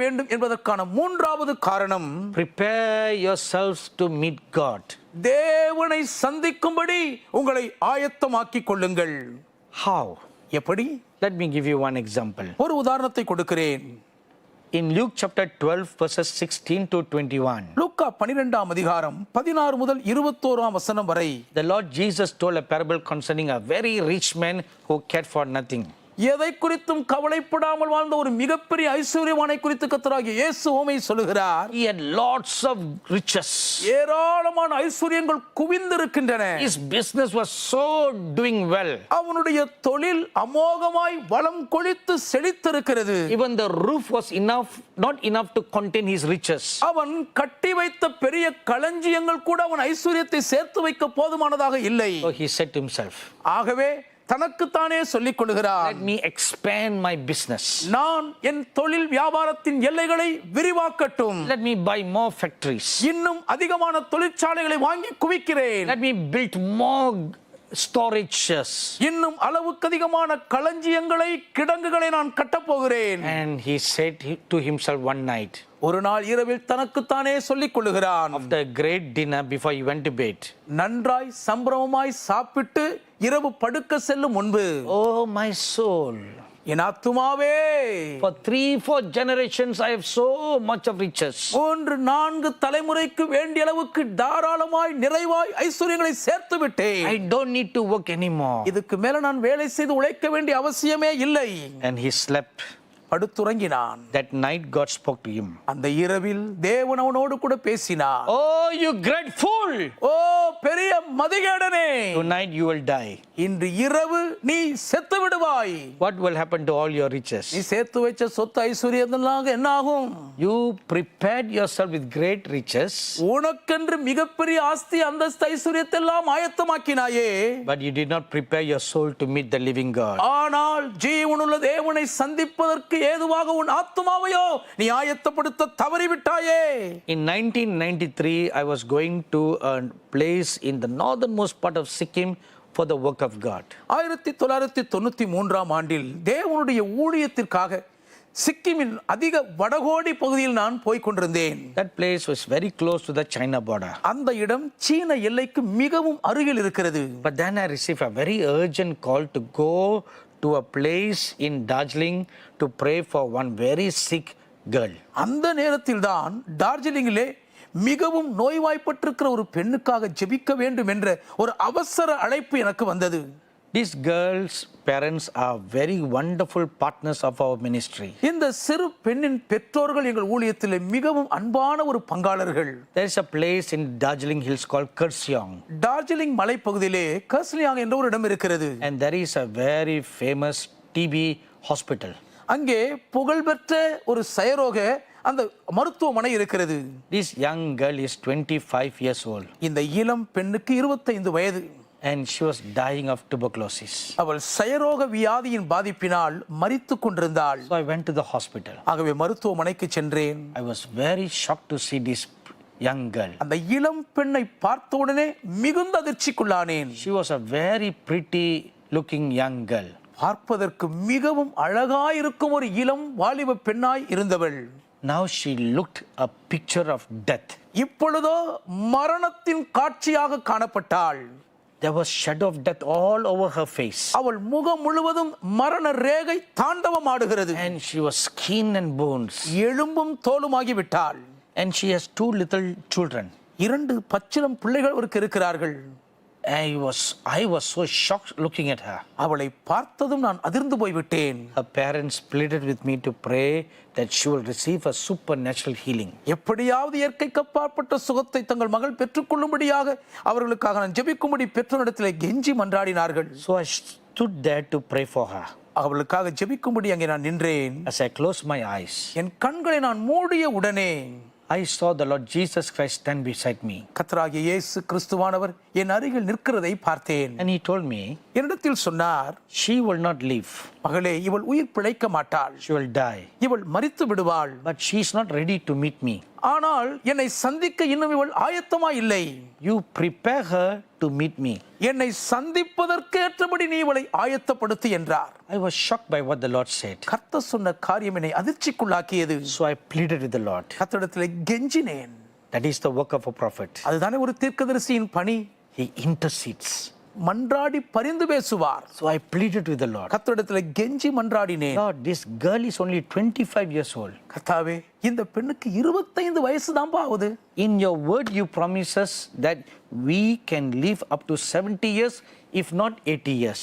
வேண்டும் என்பதற்கான மூன்றாவது காரணம், prepare yourselves to meet God. தேவனை சந்திக்கும்படி உங்களை ஆயத்தமாக்கிக் கொள்ளுங்கள். How? எப்படி? Let me give you one example. ஒரு உதாரணத்தை கொடுக்கிறேன். In Luke chapter 12 verses 16 to 21. லூக்கா 12ஆம் அதிகாரம் 16 முதல் 21ஆம் வசனம் வரை The Lord Jesus told a parable concerning a very rich man who cared for nothing. எதை குறித்தும் கவலைப்படாமல் வாழ்ந்த ஒரு மிகப்பெரிய ஐஸ்வர்யவானை குறித்து கர்த்தராகிய இயேசு உவமை சொல்லுகிறார். He had lots of riches. ஏராளமான ஐஸ்வர்யங்கள் குவிந்திருக்கின்றன. His business was so doing well. அவனுடைய தொழில் அமோகமாய் வளம் கொழித்து செழித்திருக்கிறது. Even the roof was not enough to contain his riches. அவன் கட்டி வைத்த பெரிய களஞ்சியங்கள் கூட அவன் ஐஸ்வர்யத்தை சேர்த்து வைக்க போதுமானதாக இல்லை. So he said to himself, ஆகவே தனக்குத்தானே சொல்லிக் கொள்கிறார், let me expand my business. நான் என் தொழில் வியாபாரத்தின் எல்லைகளை விரிவாக்கட்டும். Let me buy more factories. இன்னும் அதிகமான தொழிற்சாலைகளை வாங்கி குவிக்கிறேன். Let me build more storages. இன்னும் அளவுக்கு அதிகமான களஞ்சியங்களை, கிடங்குகளை நான் கட்டப் போகிறேன். And he said to himself one night, ஒரு நாள் இரவில் தனக்குத்தானே சொல்லிக் கொள்கிறான், after a great dinner before he went to bed, நன்றாய் சம்பிரமமாய் சாப்பிட்டு இரவு படுக்க செல்லும் முன்பு, oh my soul, என் ஆத்துமாவே, for 3-4 generations I have so much of riches. 3-4 தலைமுறைக்கு வேண்டிய அளவுக்கு தாராளமாய் நிறைவாய் ஐஸ்வர்யங்களை சேர்த்து விட்டேன். I don't need to work anymore. இதுக்கு மேல நான் வேலை செய்து உழைக்க வேண்டிய அவசியமே இல்லை. And he slept. படுத்துறங்கினான். That night God spoke to him. அந்த இரவில் தேவன் அவனோடு கூட பேசினார். Oh you great fool, ஓ பெரிய மதிகேடனே, tonight you will die. இன்று இரவு நீ செத்து விடுவாய். What will happen to all your riches? நீ சேர்த்து வச்ச சொத்து ஐஸ்வர்யமெல்லாம் என்ன ஆகும்? You prepared yourself with great riches, உனக்கென்று மிகப்பெரிய ஆஸ்தி அந்தஸ்து ஐஸ்வர்யத்தை எல்லாம் ஆயத்தமாக்கினாயே, but you did not prepare your soul to meet the living God. ஆனால் ஜீவனுள்ள தேவனை சந்திப்பதற்கு ஏதுவாக உன் ஆத்துமாவையோ நீ ஆயத்தப்படுத்த தவறிவிட்டாயே. In 1993 I was going to a place in the northernmost part of Sikkim for the work of God. 1993ஆம் ஆண்டில் தேவனுடைய ஊழியத்திற்காக சிக்கிமின் அதிக வடகோடி பகுதியில் நான் போய் கொண்டிருந்தேன். That place was very close to the China border. அந்த இடம் சீன எல்லைக்கு மிகவும் அருகில் இருக்கிறது. But then I received a very urgent call to go to a place in Darjeeling to pray for one very sick girl. அந்த நேரத்தில் தான் டார்ஜிலிங்கிலே மிகவும் நோய்வாய்ப்பட்டிருக்கிற ஒரு பெண்ணுக்காக ஜெபிக்க வேண்டும் என்ற ஒரு அவசர அழைப்பு எனக்கு வந்தது. This girl's parents are very wonderful partners of our ministry. இந்த சிறு பெண்ணின் பெற்றோர்கள் எங்கள் ஊழியத்தில் மிகவும் அன்பான ஒரு பங்காளர்கள். There is a place in Darjeeling Hills called Kurseong. Darjeeling மலைப்பகுதியிலே கர்சியாங் என்ற ஒரு இடம் இருக்கிறது. And there is a very famous TB hospital. அங்கே புகழ்பெற்ற ஒரு சயரோக அந்த மருத்துவமனை இருக்கிறது. This young girl is 25 years old. இந்த இளம் பெண்ணுக்கு 25 வயது. And she was dying of tuberculosis. அவள் சயரோக வியாதியின் பாதிப்பினால் மரித்துக் கொண்டிருந்தாள். So I went to the hospital. ஆகவே மருத்துவமனைக்கு சென்றேன். I was very shocked to see this young girl. அந்த இளம் பெண்ணை பார்த்த உடனே மிகுந்த அதிர்ச்சிக்குள்ளானேன். She was a very pretty looking young girl. பார்ப்பதற்கு மிகவும் அழகாயிருக்கும் ஒரு இளம் வாலிப பெண்ணாய் இருந்தவள். Now she looked a picture of death. இப்பொழுதோ மரணத்தின் காட்சியாக காணப்பட்டாள். There was shadow of death all over her face. அவள் முகம் முழுவதும் மரண ரேகை தாண்டவம் ஆடுகிறது. And she was skin and bones. எலும்பும் தோலுமாகி விட்டாள். And she has 2 little children. 2 பச்சிளம் பிள்ளைகள் அவருக்கு இருக்கிறார்கள். I was so shocked looking at her. அவளை பார்த்ததும் நான் அதிர்ந்து போய்விட்டேன். Her parents pleaded with me to pray that she will receive a supernatural healing. எப்படியாவது இயற்கைக்கு அப்பாற்பட்ட சுகத்தை தங்கள் மகள் பெற்றுக்கொள்ளும்படியாக அவர்களுக்காக நான் ஜெபிக்கும்படி பெற்றோரிடத்திலே கெஞ்சி மன்றாடினார்கள். So I stood there to pray for her. அவளுக்காக ஜெபிக்கும்படி அங்கே நான் நின்றேன். As I closed my eyes, என் கண்களை நான் மூடிய உடனே I saw the Lord Jesus Christ stand beside me. கர்த்தராகிய இயேசு கிறிஸ்துவானவர் என் அருகில் நிற்கிறதை பார்த்தேன். And he told me, என்னிடத்தில் சொன்னார், she will not live. மகளே, இவள் உயிர் பிழைக்க மாட்டாள். She will die. இவள் மரித்து விடுவாள். But she is not ready to meet me. ஆனால் என்னை சந்திக்க இன்னும் இவள் ஆயத்தமா இல்லை. You prepare her to meet me. என்னை சந்திப்பதற்கேற்றபடி நீ இவளை ஆயத்தப்படுத்து என்றார். I was shocked by what the Lord said. கர்த்தர் சொன்ன காரியம் என்னை அதிர்ச்சிக்குள்ளாக்கியது. So I pleaded with the Lord. கர்த்தரிடத்தில் கெஞ்சினேன். That is the work of a prophet. அதுதானே ஒரு தீர்க்கதரிசியின் பணி. He intercedes. மன்றாடி பரிந்து பேசுவார். So I pleaded with the Lord. கர்த்தரிடத்தில் கெஞ்சி மன்றாடினேன். Lord, this girl is only 25 years old. கர்த்தாவே, இந்த பெண்ணுக்கு 25 வயசு தான்ப்பா ஆகுது. In your word you promise us that we can live up to 70 years, if not 80 years.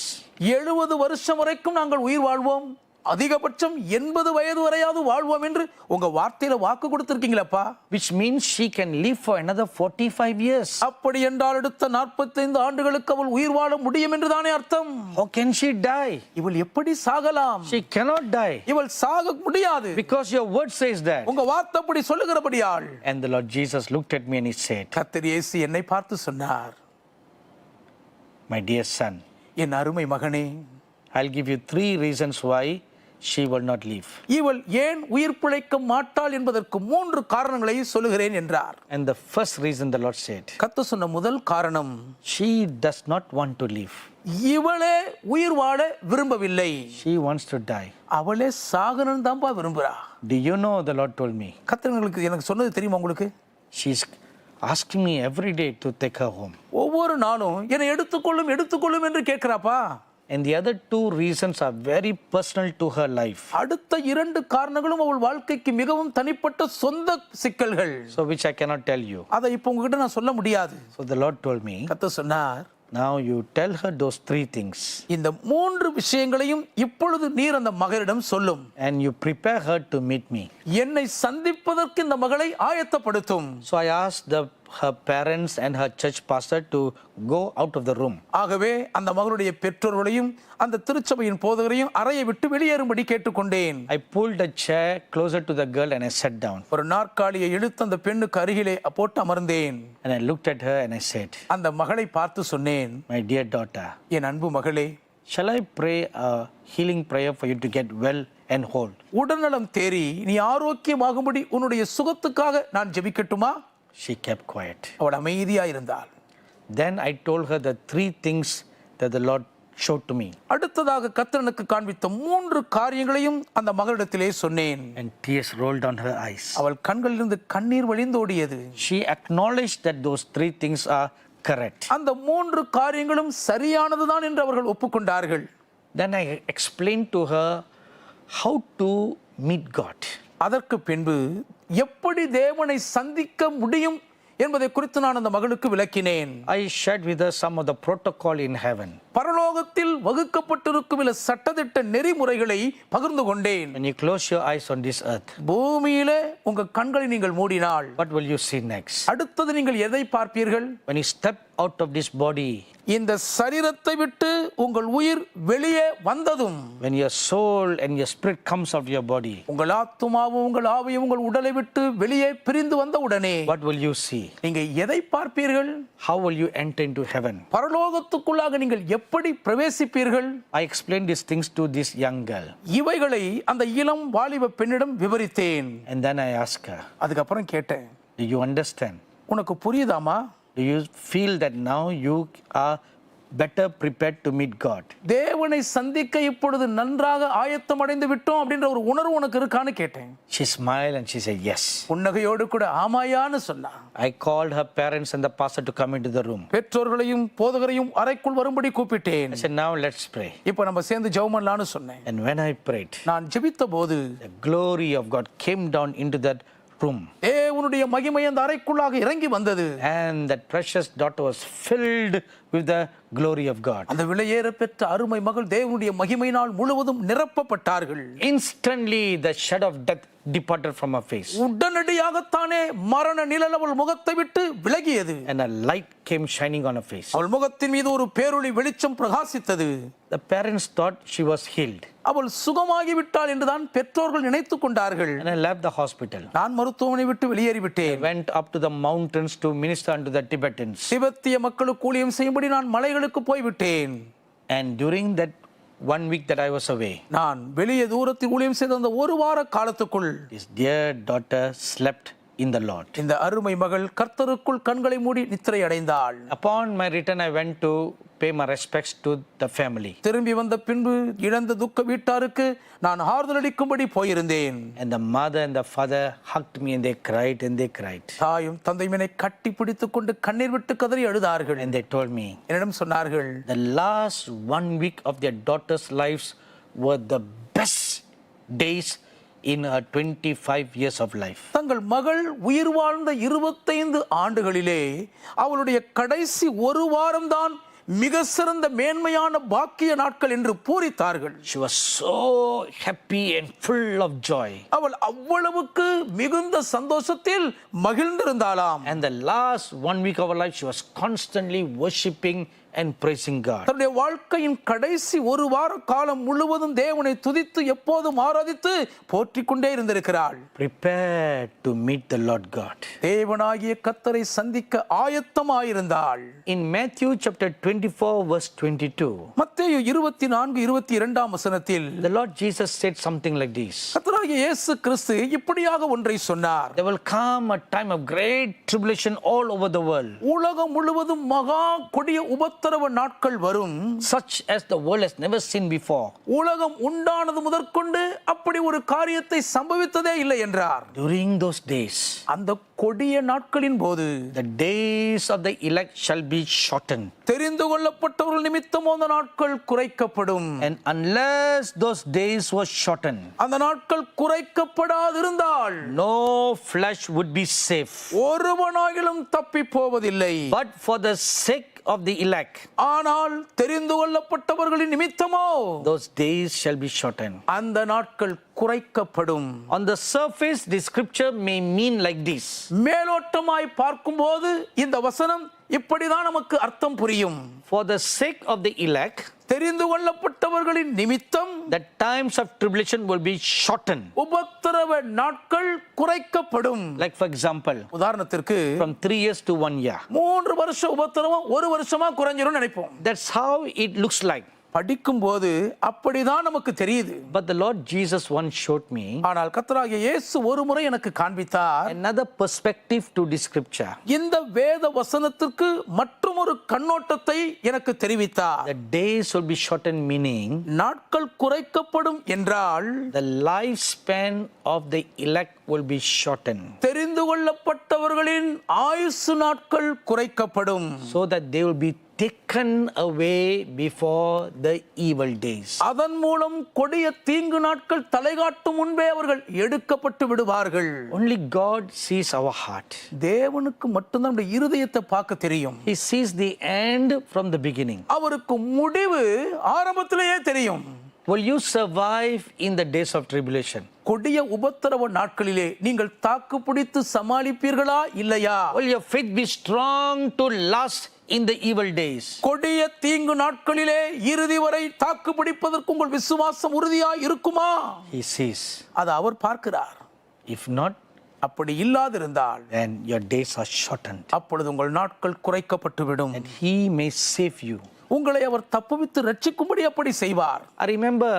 70 வருஷம் வரைக்கும் நாங்கள் உயிர் வாழ்வோம், அதிகபட்சம் 80 வயது வரையாவது வாழ்வோம் என்று உங்க வார்த்தையில வாக்கு கொடுத்திருக்கீங்களப்பா. Which means she can live for another 45 years. அப்படி என்றால் அடுத்த 45 ஆண்டுகளுக்கு அவள் உயிர் வாழ முடியும் என்று தானே அர்த்தம். How can she die? இவள் எப்படி சாகலாம்? She cannot die. இவள் சாக முடியாது. Because your word says that. உங்க வார்த்தை அப்படி சொல்லுகிறபடியால். And the Lord Jesus looked at me and he said, கர்த்தர் இயேசு என்னை பார்த்து சொன்னார், my dear son, என் அருமை மகனே, I'll give you 3 reasons why she will not live. இவள் ஏன் உயிர் பிழைக்க மாட்டாள் என்பதற்கு 3 காரணங்களை சொல்லுகிறேன் என்றார். And the first reason the Lord said, கர்த்தர் சொன்ன முதல் காரணம், she does not want to live. இவளே உயிர் வாழ விரும்பவில்லை. She wants to die. அவளே சாகணும்னு தான்ப்பா விரும்புறா. Do you know, the Lord told me, கர்த்தர் எனக்கு சொன்னது தெரியுமா உங்களுக்கு? she's asking me every day to take her home. ஒவ்வொரு நாளும் என்னை எடுத்துக்கொள்ளும் என்று கேட்கிறாப்பா. And the other 2 reasons are very personal to her life. அடுத்த 2 காரணங்களும் அவள் வாழ்க்கைக்கு மிகவும் தனிப்பட்ட சொந்த சிக்கல்கள். So which I cannot tell you. அதை இப்போ உங்ககிட்ட நான் சொல்ல முடியாது. So the Lord told me, கர்த்தர் சொன்னார், now you tell her those 3 things. இந்த 3 விஷயங்களையும் இப்பொழுது நீர் அந்த மகளிடம் சொல்லும். And you prepare her to meet me. என்னை சந்திப்பதற்கு இந்த மகளை ஆயத்தப்படுத்தும். So I asked her parents and her church pastor to go out of the room. ஆகவே அந்த மகளுடைய பெற்றோர்களையும் அந்த திருச்சபையின் போதகரையும் அறையை விட்டு வெளியேறும்படி கேட்டுக்கொண்டேன். I pulled a chair closer to the girl and I sat down. ஒரு நாற்காலியை இழுத்து அந்த பெண்ணுக்கு அருகிலே போட்டு அமர்ந்தேன். And I looked at her and I said, அந்த மகளை பார்த்து சொன்னேன், my dear daughter, என் அன்பு மகளே, shall I pray a healing prayer for you to get well and whole? உடல்நலம் தேறி நீ ஆரோக்கியமாகும்படி உன்னுடைய சுகத்துக்காக நான் ஜெபிக்கட்டுமா? She kept quiet. அவள் அமைதியா இருந்தாள். Then I told her the 3 things that the Lord showed to me. அடுத்ததாக கர்த்தர் எனக்கு காண்பித்த 3 காரியங்களையும் அந்த மகளிடத்திலே சொன்னேன். And tears rolled down her eyes. அவள் கண்களிலிருந்து கண்ணீர் வழிந்தோடியது. She acknowledged that those 3 things are correct. அந்த 3 காரியங்களும் சரியானதுதான் என்று அவர்கள் ஒப்புக்கொண்டார்கள். Then I explained to her how to meet God. அதற்கு பின்பு எப்படி தேவனை சந்திக்க முடியும் என்பதை குறித்து நான் அந்த மகளுக்கு விளக்கினேன். I shared with her some of the protocol in heaven. பரலோகத்தில் வகுக்கப்பட்டிருக்கும் சில சட்டதிட்ட நெறிமுறைகளை பகிர்ந்து கொண்டேன். When you close your eyes on this earth, பூமியிலே உங்க கண்களை நீங்கள் மூடினால் what will you see next? அடுத்தது நீங்கள் எதை பார்ப்பீர்கள்? When you step out of this body, இந்த சரீரத்தை விட்டு உங்கள் உயிர் வெளியே வந்ததும், when your soul and your spirit comes out of your body, உங்கள் ஆத்துமாவும் உங்கள் ஆவியும் உங்கள் உடலை விட்டு வெளியே பிரிந்து வந்த உடனே what will you see? நீங்க எதை பார்ப்பீர்கள்? How will you enter into heaven? பரலோகத்துக்குள்ளாக நீங்கள் எப்படி பிரவேசிப்பீர்கள்? I explained these things to this young girl. இவைகளை அந்த இளம் வாலிப பெண்ணிடம் விவரித்தேன். And then I asked her, அதுக்கப்புறம் கேட்டேன், do you understand? உனக்கு புரியுதாமா? Do you feel that now you are better prepared to meet God? தேவனை சந்திக்க இப்பொழுது நன்றாக ஆயத்தம் அடைந்து விட்டோம் அப்படின்ற ஒரு உணர்வு உனக்கு இருக்கான்னு கேட்டேன். She smiled and she said yes. புன்னகையோடு கூட ஆமாயான்னு சொன்னா. I called her parents and the pastor to come into the room. பெற்றோர்களையும் போதகரையும் அறைக்குள் வரும்படி கூப்பிட்டேன். I said, now let's pray. இப்போ நம்ம சேர்ந்து ஜெபம் பண்ணலாம்னு சொன்னேன். And when I prayed, நான் ஜெபித்த போது the glory of God came down into that room. தேவனுடைய மகிமை அந்த அறைக்குள்ளாக இறங்கி வந்தது. And that precious daughter was filled with the glory of God. அந்த விலையேற பெற்ற அருமை மகள் தேவனுடைய மகிமையினால் முழுவதும் நிரப்பப்பட்டார்கள். Instantly the shadow of death departed from her face. உடனடியாகத்தானே மரண நிழல் அவள் முகத்தை விட்டு விலகியது. And a light came shining on her face. அவள் முகத்தின் மீது ஒரு பேரொளி வெளிச்சம் பிரகாசித்தது. The parents thought she was healed. அவள் சுகமாகி விட்டாள் என்றுதான் பெற்றோர்கள் நினைத்துக் கொண்டார்கள். And I left the hospital. நான் மருத்துவமனை விட்டு வெளியேறிவிட்டேன். I went up to the mountains to minister unto the Tibetans. திபெத்திய மக்களுக்கு ஊழியம் செய்யும்படி நான் மலைகளுக்கு போய்விட்டேன். And during that 1 week that I was away, நான் வெளியே தூரத்தில் ஊழியம் செய்த அந்த 1 வார காலத்துக்குள் his dear daughter slept in the Lord. இந்த அருமை மகள் கர்த்தருக்குள் கண்களை மூடி நித்திரை அடைந்தாள். Upon my return, I went to pay my respects to the family. திரும்பி வந்த பின்பு இழந்த துக்க வீட்டாருக்கு நான் ஆறுதல் அளிக்கும்படி போயிருந்தேன். And the mother and the father hugged me and they cried and they cried. தாயும் தந்தையும் என்னை கட்டி பிடித்துக் கொண்டு கண்ணீர் விட்டு கதறி அழுதார்கள். And they told me என்னிடம் சொன்னார்கள், the last 1 week of their daughter's lives were the best days in her 25 years of life. தங்கள் மகள் உயிர் வாழ்ந்த 25 ஆண்டுகளிலே அவளுடைய கடைசி ஒரு வாரம்தான் மிக சிறந்த மேன்மையான பாக்கிய நாட்கள் என்று பூரித்தார்கள். She was so happy and full of joy. அவள் அவ்வளவுக்கு மிகுந்த சந்தோஷத்தில் மகிழ்ந்திருந்தாளாம். And the last 1 week of her life, she was constantly worshiping and praising God. தன்னுடைய வாழ்க்கையின் கடைசி ஒரு வார காலம் முழுவதும் தேவனை துதித்து எப்போதும் ஆராதித்து போற்றிக் கொண்டே இருந்திருக்கிறாள். Prepared to meet the Lord God. தேவனாகிய கர்த்தரை சந்திக்க ஆயத்தமாயிருந்தாள். In Matthew chapter 24 verse 22, மத்தேயு 24:22 வசனத்தில் the Lord Jesus said something like this. கர்த்தராகிய இயேசு கிறிஸ்து இப்படியாக ஒன்றை சொன்னார். There will come a time of great tribulation all over the world, உலகம் முழுவதும் மகா கொடிய உபத்திரவ நாட்கள் வரும், such as the world has never seen before. உலகம் உண்டானது முதற்கொண்டு அப்படி ஒரு காரியத்தை சம்பவித்ததே இல்லை என்றார். During those days, அந்த கொடிய நாட்களின் போது the days of the elect shall be shortened. தெரிந்து கொள்ளப்பட்டவர்கள் நிமித்தம் அந்த நாட்கள் குறைக்கப்படும். And unless those days were shortened, அந்த நாட்கள் குறைக்கப்படாதிருந்தால் no flesh would be safe. ஒருவனாகிலும் தப்பி போவதில்லை. But for the sake of the elect, ஆனால் தெரிந்து கொள்ளப்பட்டவர்களின் நிமித்தமோ those days shall be shortened. அந்த நாட்கள் குறைக்கப்படும். On the surface, the scripture may mean like this. மேலோட்டமாய் பார்க்கும்போது இந்த வசனம் இப்படிதான் நமக்கு அர்த்தம் புரியும். For the sake of the elect, தெரிந்து கொள்ளப்பட்டவர்களின் நிமித்தம் the times of tribulation will be shortened. உபத்திரவ நாட்கள் குறைக்கப்படும். Like for example, உதாரணத்திற்கு from 3 years to 1 year. 3 வருஷ உபத்திரவம் 1 வருஷமா குறைஞ்சிரும் நினைப்போம். That's how it looks like. படிக்கும் போது அப்படிதான் நமக்கு தெரியுது. But the Lord Jesus once showed me ஆனால் கர்த்தராகிய இயேசு ஒரு முறை எனக்கு காண்பித்தார் another perspective to this scripture. இந்த வேத வசனத்திற்கு மற்றொரு கண்ணோட்டத்தை எனக்கு தெரிவித்தார். The days will be shortened, meaning நாட்கள் குறைக்கப்படும் என்றால் the lifespan of the elect will be shortened, தெரிந்து கொள்ளப்பட்டவர்களின் ஆயுசு நாட்கள் குறைக்கப்படும். so that they will be taken away before the evil days. அதன் மூலம் கொடிய தீங்கு நாட்கள் தலைகாட்டும் முன்பே அவர்கள் எடுக்கப்பட்டு விடுவார்கள். Only God sees our heart. தேவனுக்கு மட்டும்தான் நம்முடைய இருதயத்தை பார்க்க தெரியும். He sees the end from the beginning. அவருக்கு முடிவு ஆரம்பத்திலேயே தெரியும். Will you survive in the days of tribulation? கொடிய உபத்திரவ நாட்களிலே நீங்கள் தாக்கு பிடித்து சமாளிப்பீர்களா இல்லையா? Will your faith be strong to last in the evil days? கொடிய தீங்கு நாட்களிலே இறுதி வரை தாக்கு பிடிப்பதற்கு உங்கள் விசுவாசம் உறுதியாய் இருக்குமா? He sees. அது அவர் பார்க்கிறார். If not, அப்படி இல்லாதிருந்தால் then your days are shortened, அப்பொழுது உங்கள் நாட்கள் குறைக்கப்பட்டு விடும். and He may save you. உங்களை அவர் தப்புவித்து ரட்சிக்கும்படி அப்படி செய்வார். I remember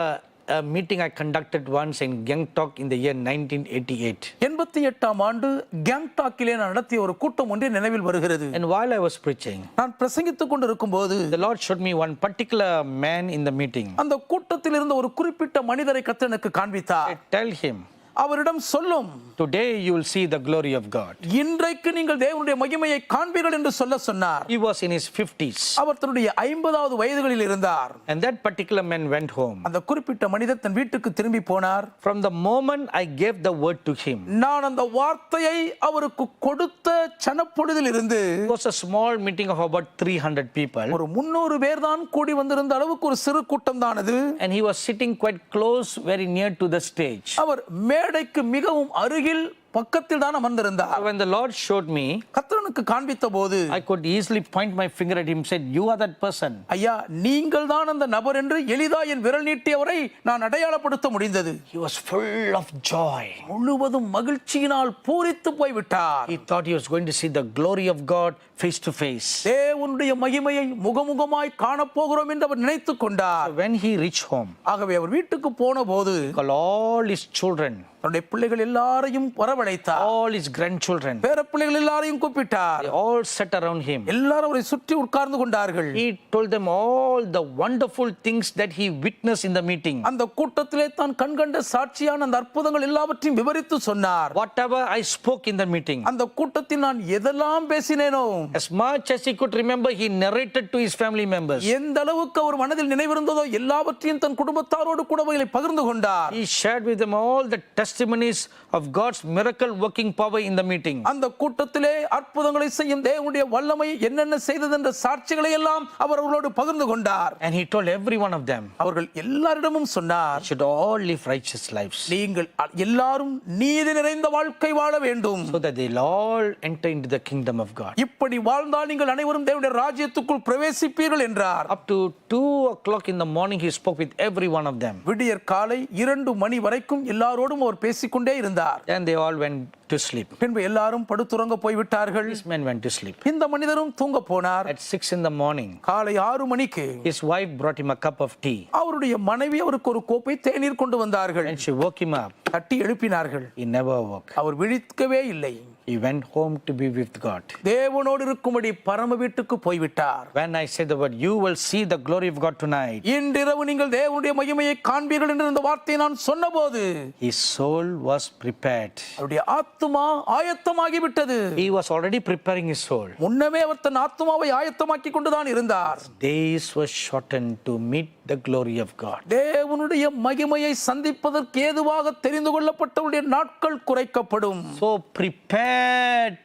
a meeting I conducted once in Gangtok in the year 1988. 88ஆம் ஆண்டு கேங்டாக்கிலே நான் நடத்திய ஒரு கூட்டம் ஒன்று நினைவில் வருகிறது. And while I was preaching, நான் பிரசங்கித்துக் கொண்டிருக்கும் போது the Lord showed me one particular man in the meeting. அந்த கூட்டத்தில் இருந்த ஒரு குறிப்பிட்ட மனிதரை கர்த்தர் எனக்கு காண்பித்தார். I tell him, அவரிடம் சொல்லும், today you will see the glory of God. இன்றைக்கு நீங்கள் தேவனுடைய மகிமையை காண்பீர்கள் என்று சொன்னார். He was in his 50s. அவர் தன்னுடைய 50வது வயதுகளில் இருந்தார். And that particular man went home. அந்த குறிப்பிட்ட மனிதர் தன் வீட்டுக்கு திரும்பி போனார். From the moment I gave the word to him, நான் அந்த வார்த்தையை அவருக்கு கொடுத்த சனப்பொழுதில் இருந்து, it was a small meeting of about 300 people. ஒரு 300 பேர் தான் கூடி வந்திருந்த அளவுக்கு ஒரு சிறு கூட்டம் தான் அது. And he was sitting quite close, very near to the stage. அவர் மேடைக்கு மிகவும் அருகில் பக்கத்தில் தான் அமர்ந்திருந்தார். When the Lord showed me, கர்த்தருக்கு காண்பித்த போது I could easily point my finger at him and said, you are that person. ஐயா நீங்கள் தான் அந்த நபர் என்று எளிதா என் விரல் நீட்டியவரை நான் அடையாளப்படுத்த முடிந்தது. He was full of joy. முழுவதும் மகிழ்ச்சியினால் பூரித்து போய்விட்டார். He thought he was going to see the glory of God face to face. தேவனுடைய மகிமையை முகமுகமாய் காணப்போகிறோம் என்று அவர் நினைத்துக் கொண்டார். When he reached home, ஆகவே அவர் வீட்டுக்கு போன போது he called all his children. தன்னுடைய பிள்ளைகள் எல்லாரையும் வரவழைத்தார். வரவழைத்தார். All his grandchildren, பேரப்பிள்ளைகள் எல்லாரையும் கூப்பிட்டார். they all sat around him. எல்லாரும் அவரை சுற்றி உட்கார்ந்து கொண்டார்கள். He told them all the wonderful things that he witnessed in the meeting. அந்த கூட்டத்திலே தான் கண்கண்ட சாட்சியான அந்த அற்புதங்கள் எல்லாவற்றையும் விவரித்து சொன்னார். Whatever I spoke in the meeting, அந்த கூட்டத்தில் நான் எதெல்லாம் பேசினேனோ, as much as he could remember, he narrated to his family members. எந்த அளவுக்கு அவர் மனதில் நினைவிருந்ததோ எல்லாவற்றையும் தன் குடும்பத்தாரோடு கூட அவைகளை பகிர்ந்து கொண்டார். He shared with them all the testimonies of God's miracle working power in the meeting. அந்த கூட்டத்திலே அற்புதங்களை செய்யும் தேவனுடைய வல்லமை என்னென்ன செய்தது என்ற சாட்சிகளை எல்லாம் அவர் அவர்களோடு பகிர்ந்து கொண்டார். And he told every one of them, அவர்கள் எல்லாரிடமும் சொன்னார், should all live righteous lives, நீங்கள் எல்லாரும் நீதி நிறைந்த வாழ்க்கை வாழ வேண்டும், so that they'll all enter into the kingdom of God. இப்படி வாழ்ந்தால் நீங்கள் அனைவரும் தேவனுடைய ராஜ்யத்துக்குள் பிரவேசிப்பீர்கள் என்றார். Up to 2 o'clock in the morning, he spoke with every one of them. விடியற் காலை 2 மணி வரைக்கும் எல்லாரோடும் அவர் பேசிக்கொண்டே இருந்தார். Then they all went to sleep. பின்பு எல்லாரும் படுத்துறங்க போய்விட்டார்கள். This man went to sleep. இந்த மனிதரும் தூங்க போனார். At 6 in the morning, காலை 6 மணிக்கு his wife brought him a cup of tea, அவருடைய மனைவி அவருக்கு ஒரு கோப்பை தேநீர் கொண்டு வந்தார்கள். and she woke him up. தட்டி எழுப்பினார்கள். He never woke. அவர் விழிக்கவே இல்லை. He went home to be with God. தேவனோடு இருக்கும்படி பரம வீட்டுக்கு போய்விட்டார். When I said the word, you will see the glory of God tonight, இன்றிரவு நீங்கள் தேவனுடைய மகிமையை காண்பீர்கள் என்று இந்த வார்த்தையை நான் சொன்னபோது his soul was prepared. அவருடைய ஆத்துமா ஆயத்தமாகிவிட்டது. He was already preparing his soul. முன்னமே அவர் தன் ஆத்துமாவை ஆயத்தமாக்கி கொண்டுதான் இருந்தார். Days were shortened to meet the glory of God. தேவனுடைய மகிமையை சந்திப்பதற்கு ஏதுவாக தெரிந்து கொள்ளப்பட்டவருடைய நாட்கள் குறைக்கப்படும். So prepare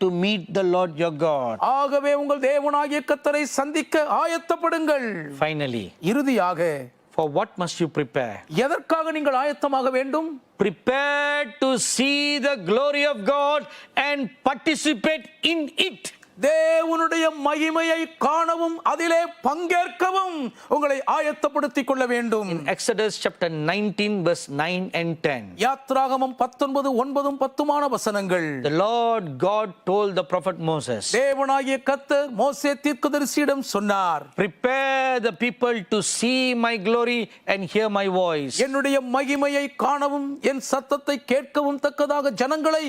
to meet the Lord your God. ஆகவே உங்கள் தேவனாகிய கர்த்தரை சந்திக்க ஆயத்தப்படுங்கள். Finally, இறுதியாக for what must you prepare? எதற்காக நீங்கள் ஆயத்தமாக வேண்டும்? Prepare to see the glory of God and participate in it. தேவனுடைய மகிமையை காணவும் அதிலே பங்கேற்கவும் உங்களை ஆயத்தப்படுத்திக் கொள்ள வேண்டும். Exodus chapter 19 verse 9 and 10. யாத்ராகமம் 19 9 10 வசனங்கள். The Lord God told the prophet Moses, தேவனாகிய கர்த்தர் மோசே தீர்க்கதரிசியிடம் சொன்னார், prepare the people to see my glory and hear my voice. என்னுடைய மகிமையை காணவும் என் சத்தத்தை கேட்கவும் தக்கதாக ஜனங்களை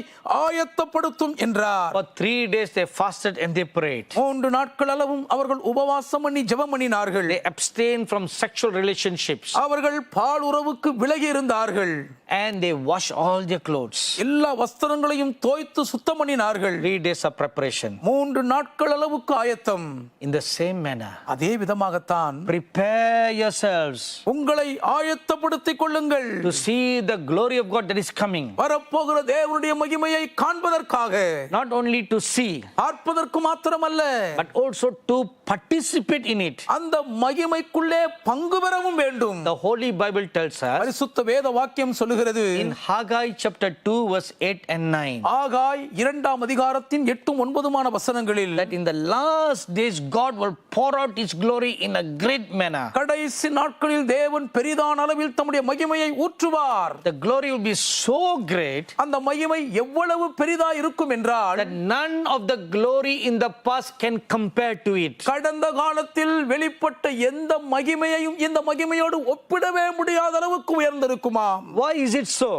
ஆயத்தப்படுத்தும் என்றார். For 3 days they fasted and they prayed. 3 நாட்கள் அளவும் அவர்கள் உபவாசம் பண்ணி ஜெபம் பண்ணினார்கள். They abstained from sexual relationships. அவர்கள் பால் உறவுக்கு விலகி இருந்தார்கள். And they washed all their clothes. எல்லா வஸ்திரங்களையும் தோய்த்து சுத்தம் பண்ணினார்கள். 3 days of preparation. 3 நாட்கள் அளவுக்கு ஆயத்தம். In the same manner, அதே விதமாகத்தான் prepare yourselves உங்களை ஆயத்தப்படுத்திக் கொள்ளுங்கள். to see the glory of God that is coming. வரப்போகிற தேவனுடைய மகிமையை காண்பதற்காக, Not only to see, பார்ப்பதற்கு மாத்திரமல்ல, but also to participate in it. அந்த மகிமைக்குள்ளே பங்கு பெறவும் வேண்டும். The Holy Bible tells us பரிசுத்த வேத வாக்கியம் சொல்லுகிறது, in Haggai chapter 2 verse 8 and 9, ஆகாய் 2ஆம் அதிகாரத்தின் 8 9 வசனங்களில், that in the last days God will pour out his glory in a great manner. கடைசி நாட்களில் தேவன் பெரிதான அளவில் தம்முடைய மகிமையை ஊற்றுவார். The glory will be so great அந்த மகிமை எவ்வளவு பெரிதா இருக்கும் என்றால், that none of the glory in the past can compare to it. கடந்த காலத்தில் வெளிப்பட்ட எந்த மகிமையையும் இந்த மகிமையோடு ஒப்பிடவே முடியாத அளவுக்கு உயர்ந்திருக்குமாம். Why is it so?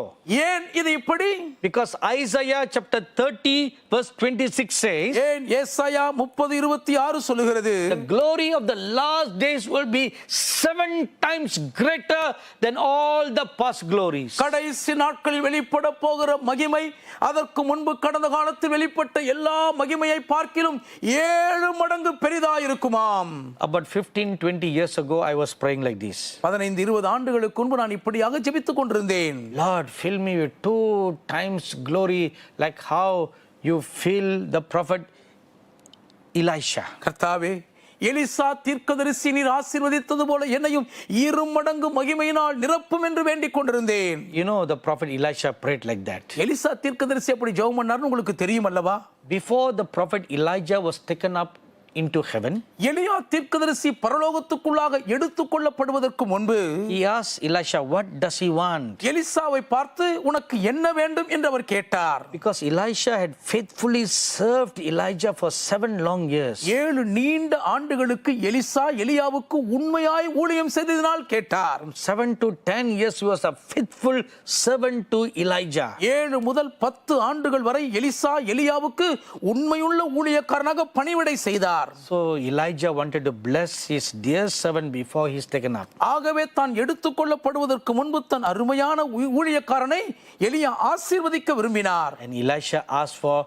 ஏன் இது இப்படி? Because Isaiah chapter 30 verse 26 says, ஏன் ஏசாயா 30:26 சொல்லுகிறது, the glory of the last days will be 7 times greater than all the past glories. கடைசி நாட்களில் வெளிப்பட போகிற மகிமை அதற்கு முன்பு கடந்த காலத்தில் வெளிப்பட்ட எல்லா மகிமையை பார்க்கிலும் 7 மடங்கு பெரிதா இருக்குமாம். About 15-20 years ago I was praying like this. 15-20 ஆண்டுகளுக்கு முன்பு நான் இப்படியாக ஜெபித்துக் கொண்டிருந்தேன். Lord, fill me with 2 times glory like how you fill the prophet Elisha. கர்த்தாவே, எலிசா தீர்க்கதரிசி நீர் ஆசீர்வதித்தது போல என்னையும் 2 மடங்கு மகிமையினால் நிரப்பும் என்று வேண்டிக் கொண்டிருந்தேன். You know the prophet Elisha prayed like that. Elisha தீர்க்கதரிசி அப்படி ஜெபம் பண்ணார்னு உங்களுக்கு தெரியும் அல்லவா? Before the prophet Elijah was taken up into heaven, எலியா தீர்க்கதரிசி பரலோகத்துக்குள்ளாக எடுத்துக்கொள்ளப்படுவதற்கு முன்பு he asked Elisha, what does he want? எலிசாவை பார்த்து உனக்கு என்ன வேண்டும் என்று அவர் கேட்டார். Because Elisha had faithfully served Elijah for 7 long years. 7 நீண்ட ஆண்டுகளுக்கு எலிசா எலியாவுக்கு உண்மையாய் ஊழியம் செய்ததினால் கேட்டார். 7 to 10 years he was a faithful servant to Elijah. 7 முதல் 10 ஆண்டுகள் வரை எலிசா எலியாவுக்கு உண்மையுள்ள ஊழியக்காரனாக பணிவிடை செய்தார். So Elijah wanted to bless his dear servant before he is taken up. ஆகவே தான் எடுத்துக்கொள்ளப்படுவதற்கு முன்பு தன் அருமையான ஊழியக்காரனை எலியா ஆசீர்வதிக்க விரும்பினார். And Elisha asked for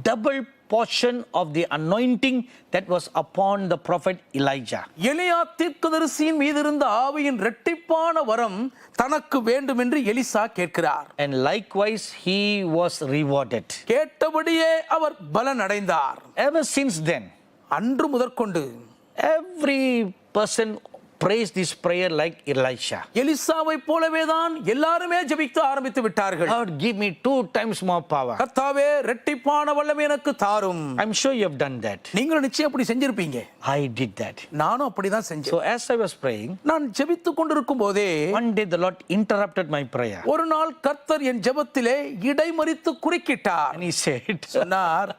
double portion of the anointing that was upon the prophet Elijah. எலியா தீர்க்கதரிசியின் மீது இருந்த ஆவியின் இரட்டிப்பான வரம் தனக்கு வேண்டும் என்று எலிசா கேட்கிறார். And likewise he was rewarded. கேட்டபடியே அவர் பலன் அடைந்தார். Ever since then, அன்று முதற்கொண்டு every person prays this prayer like Elisha. எலிசாவை போலவே தான் எல்லாருமே ஜெபிக்க ஆரம்பித்து விட்டார்கள். Lord, give me 2 times more power. கர்த்தாவே இரட்டிப்பான வல்லமை எனக்கு தாரும். I'm sure you have done that. நீங்களும் நிச்சயம் அப்படி செஞ்சிருப்பீங்க. I did that. நானும் அப்படிதான் செஞ்சேன். So as I was praying, நான் ஜெபித்துக் கொண்டிருக்கும் போதே one day the Lord interrupted my prayer. ஒரு நாள் கர்த்தர் என் ஜெபத்திலே இடைமறித்து குறுக்கிட்டார். And he said, சொன்னார்,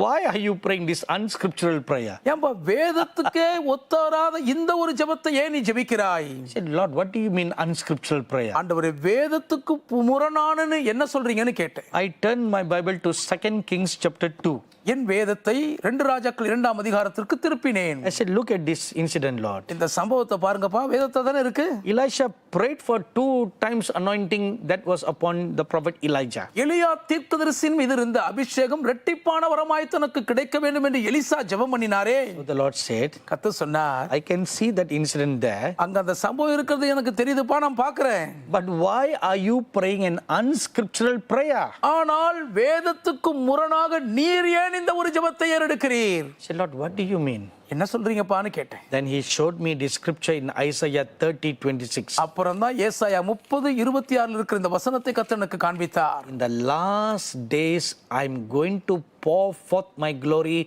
why are you praying this unscriptural prayer? ஏம்பா வேதத்துக்கே ஒத்தாராத இந்த ஒரு ஜெபத்தை ஏன் நீ ஜெபிக்கிறாய்? I said, Lord, what do you mean unscriptural prayer? ஆண்டவரே வேதத்துக்கு முரணானன்னு என்ன சொல்றீங்கன்னு கேட்டேன். I turned my Bible to 2 Kings chapter 2. என் வேதத்தை 2 ராஜாக்கள் 2ஆம் அதிகாரத்திற்கு திருப்பினேன். I said, look at this incident, Lord. இந்த சம்பவத்தை பாருங்கப்பா, வேதத்தை தானே இருக்கு. Elisha prayed for 2 times anointing that was upon the prophet Elijah. எலியா தீர்க்கதரிசியின் மீது இருந்த அபிஷேகம் இரட்டிப்பான வரமாய் தனக்கு கிடைக்க வேண்டும் என்று எலிசா ஜெபம் பண்ணினாரே. So the Lord said, கர்த்தர் சொன்னார், I can see that incident there. அங்க அந்த சம்பவம் இருக்கிறது எனக்கு தெரியுதுப்பா, நான் பார்க்கிறேன். But why are you praying an unscriptural prayer? ஆனால் வேதத்துக்கு முரணாக நீர் ஏன் இந்த ஒரு ஜெபத்தை ஏறெடுக்கிறீர்? I said, Lord, what do you mean? என்ன சொல்றீங்கப்பான்னு கேட்டேன். Then he showed me the scripture in Isaiah 30:26. அப்புறம் தான் ஏசாயா 30:26 இருக்கிற இந்த வசனத்தை கர்த்தர் எனக்கு காண்பித்தார். In the last days I'm going to pour forth my glory,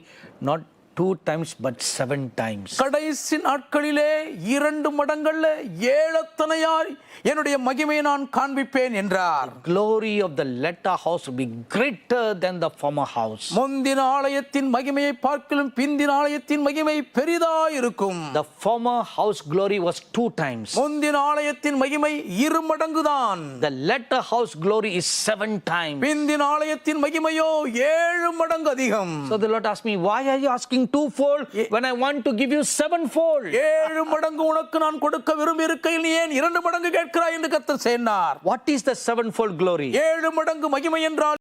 not 2 times but 7 times. கடைசி நாட்களிலே 2 மடங்கள்ல 7 தனையாய் என்னுடைய மகிமையை நான் காண்பிப்பேன் என்றார். Glory of the latter house will be greater than the former house. முந்தின ஆலயத்தின் மகிமையை பார்க்கிலும் பிந்தின ஆலயத்தின் மகிமை பெரிதாய் இருக்கும். The former house glory was 2 times. முந்தின ஆலயத்தின் மகிமை 2 மடங்குதான். The latter house glory is 7 times. பிந்தின ஆலயத்தின் மகிமையோ 7 மடங்கு அதிகம். So the Lord asked me, why are you asking 2-fold when I want to give you 7-fold? 7 மடங்கு உனக்கு நான் கொடுக்க விரும்பி இருக்கையில் நீ ஏன் 2 மடங்கு கேட்கிறாய் என்று கர்த்தர் சொன்னார். What is the 7-fold glory? 7 மடங்கு மகிமை என்றால்